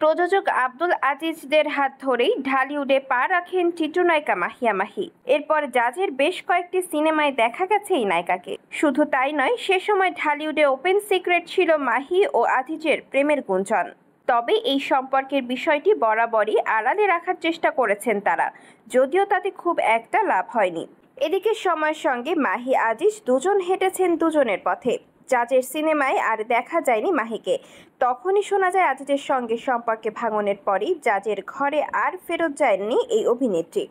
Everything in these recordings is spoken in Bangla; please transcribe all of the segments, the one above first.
প্রযোজক আব্দুল আজিজদের হাত ধরেই ঢালিউডে পা রাখেন চিত্রনায়িকা মাহিয়া মাহি। এরপর জাজের বেশ কয়েকটি সিনেমায় দেখা গেছে এই নায়িকাকে। শুধু তাই নয়, সে সময় ঢালিউডে ওপেন সিক্রেট ছিল মাহি ও আজিজের প্রেমের গুঞ্জন। তবে এই সম্পর্কের বিষয়টি বরাবরই আড়ালে রাখার চেষ্টা করেছেন তারা, যদিও তাতে খুব একটা লাভ হয়নি। এদিকে সময়ের সঙ্গে মাহি আজিজ দুজন হেঁটেছেন দুজনের পথে। জাজের সিনেমায় আর দেখা যায়নি মাহিকে। তখনই শোনা যায় আজিজের সঙ্গে সম্পর্কে ভাঙনের পরই জাজের ঘরে আর ফেরত যায়নি এই অভিনেত্রী।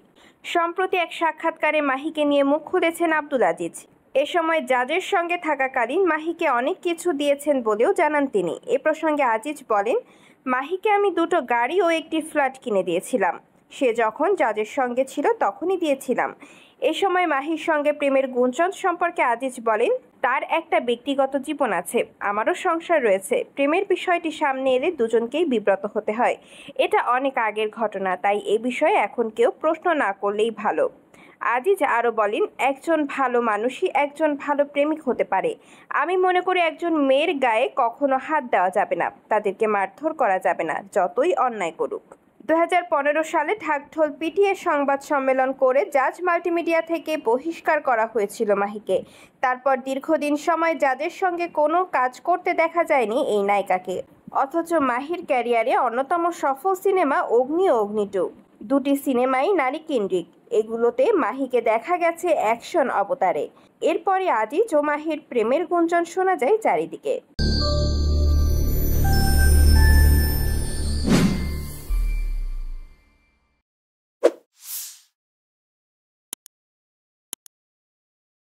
সম্প্রতি এক সাক্ষাৎকারে মাহিকে নিয়ে মুখ খুলেছেন আব্দুল আজিজ। এ সময় জাজের সঙ্গে থাকাকালীন মাহিকে অনেক কিছু দিয়েছেন বলেও জানান তিনি। এ প্রসঙ্গে আজিজ বলেন, মাহিকে আমি দুটো গাড়ি ও একটি ফ্ল্যাট কিনে দিয়েছিলাম। সে যখন জাজের সঙ্গে ছিল তখনই দিয়েছিলাম। এ সময় মাহির সঙ্গে প্রেমের গুঞ্জন সম্পর্কে আজিজ বলেন, তার একটা ব্যক্তিগত জীবন আছে, আমারও সংসার রয়েছে। প্রেমের বিষয়টি সামনে এলে দুজনকেই বিব্রত হতে হয়। এটা অনেক আগের ঘটনা, তাই এ বিষয়ে এখন কেউ প্রশ্ন না করলেই ভালো। আজিজ আরও বলেন, একজন ভালো মানুষই একজন ভালো প্রেমিক হতে পারে। আমি মনে করি একজন মেয়ের গায়ে কখনো হাত দেওয়া যাবে না, তাদেরকে মারধর করা যাবে না, যতই অন্যায় করুক। 2015 সালে ঢাকঢোল পিটিয়ে সংবাদ সম্মেলন করে জাজ মাল্টিমিডিয়া থেকে বহিষ্কার করা হয়েছিল মাহিকে। তারপর দীর্ঘদিন সময় জাজের সঙ্গে কোনো কাজ করতে দেখা যায়নি এই নায়িকাকে। অথচ মাহির ক্যারিয়ারে অন্যতম সফল সিনেমা অগ্নি ও অগ্নি 2, দুটি সিনেমাই নারী কেন্দ্রিক। এগুলোতে মাহিকে দেখা গেছে অ্যাকশন অবতারে। এরপরে আজিজ ও মাহির প্রেমের গুঞ্জন শোনা যায় চারিদিকে।